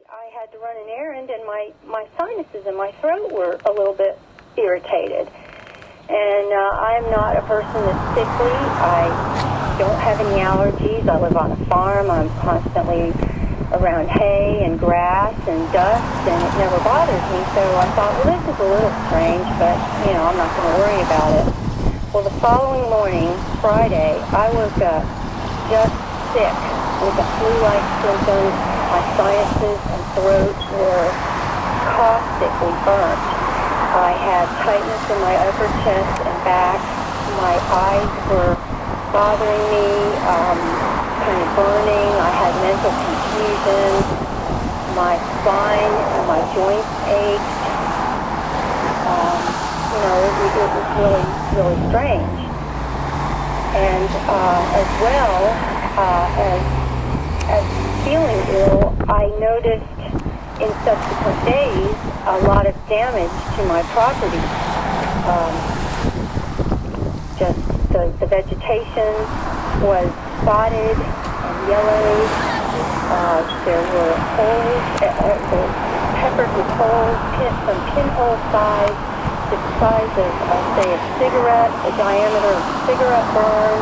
I had to run an errand, and my sinuses and my throat were a little bit irritated. And I'm not a person that's sickly. I don't have any allergies. I live on a farm. I'm constantly around hay and grass and dust, and it never bothers me. So I thought, well, this is a little strange, but, I'm not going to worry about it. Well, the following morning, Friday, I woke up just sick with the flu-like symptoms. My sinuses and throat were caustically burnt. I had tightness in my upper chest and back. My eyes were bothering me, kind of burning. I had mental confusion. My spine and my joints ached. It was really, really strange. And as well as feeling ill, I noticed in subsequent days a lot of damage to my property. Just the vegetation was spotted and yellowed. There were holes, peppered with holes, from pinhole size to the size of, say, a cigarette, the diameter of a cigarette burn,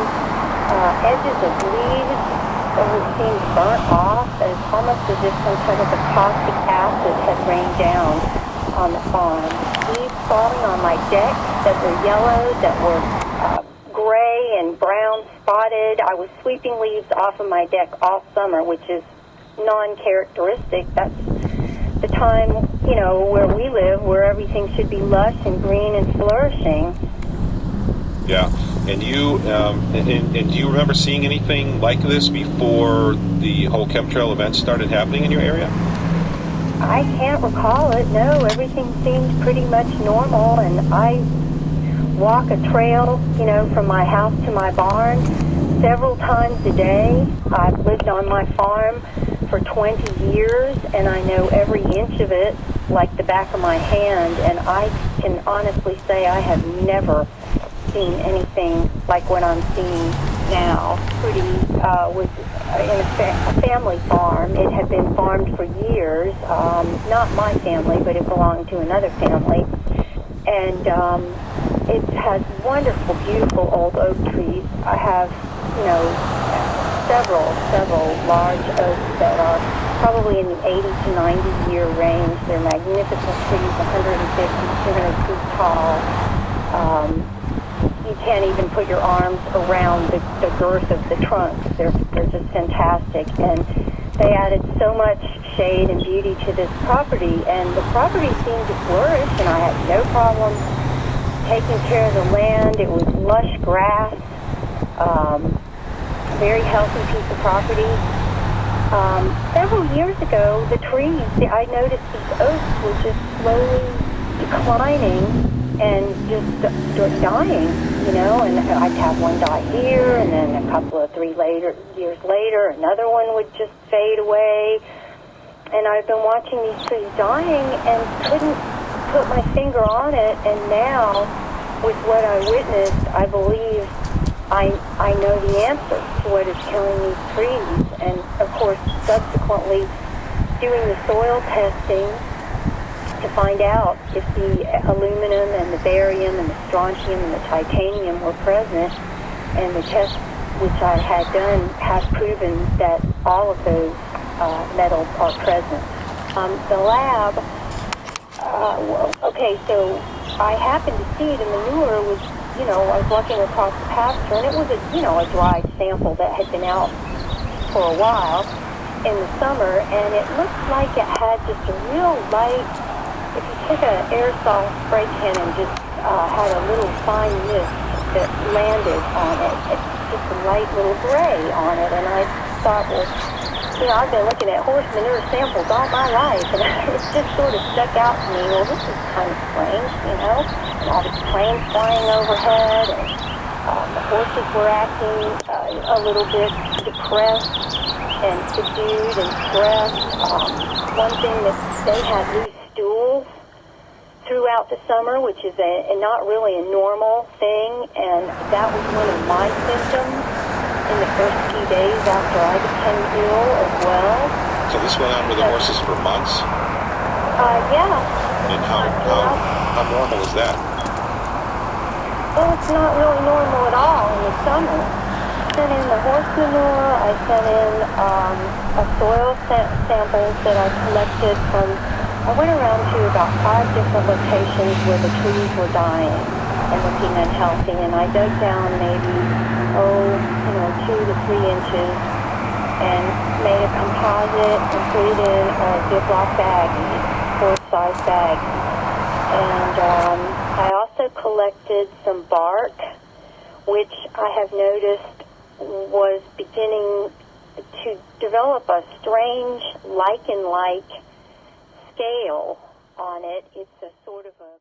edges of leaves that seemed burnt off, as almost as if some kind of a caustic acid had rained down on the farm. Leaves falling on my deck that were yellow, that were gray and brown spotted. I was sweeping leaves off of my deck all summer, which is non-characteristic. That's the time, where we live, where everything should be lush and green and flourishing. Yeah, and you and do you remember seeing anything like this before the whole chemtrail event started happening in your area? I can't recall it. No, everything seemed pretty much normal, and I walk a trail, from my house to my barn several times a day. I've lived on my farm for 20 years, and I know every inch of it like the back of my hand, and I can honestly say I have never seen anything like what I'm seeing now. Was in a family farm. It had been farmed for years, not my family, but it belonged to another family, and it has wonderful, beautiful old oak trees. I have, several large oaks that are probably in the 80 to 90 year range. They're magnificent trees, 150, 200 feet tall. You can't even put your arms around the girth of the trunks. They're just fantastic, and they added so much shade and beauty to this property, and the property seemed to flourish, and I had no problem taking care of the land. It was lush grass, very healthy piece of property. Several years ago, the trees, I noticed these oaks were just slowly declining and just dying, and I'd have one die here, and then a couple of years later, another one would just fade away. And I've been watching these trees dying and couldn't put my finger on it, and now, with what I witnessed, I believe I know the answer to what is killing these trees. And, of course, subsequently doing the soil testing to find out if the aluminum and the barium and the strontium and the titanium were present. And the tests which I had done have proven that all of those metals are present. The lab, so I happened to see the manure was, I was walking across the pasture, and it was a dried sample that had been out for a while in the summer, and it looked like it had just a real light, if you took an aerosol spray can and just had a little fine mist that landed on it, it's just a light little gray on it, and I thought, well, I've been looking at horse manure samples all my life, and it just sort of stuck out to me. Well, this is kind of strange, and all these planes flying overhead, and the horses were acting a little bit depressed and subdued and stressed. One thing that they had loose stools throughout the summer, which is not really a normal thing, and that was one of my symptoms in the first few days after I became ill as well. So So this went on with the horses for months? Yeah. And how normal is that? Well, it's not really normal at all in the summer. I sent in the horse manure. I sent in soil samples that I collected from. I went around to about 5 different locations where the trees were dying and looking unhealthy, and I dug down maybe 2 to 3 inches and made a composite and put it in a Ziploc baggie, quart-size baggie. And I also collected some bark, which I have noticed was beginning to develop a strange lichen-like scale on it. It's a sort of a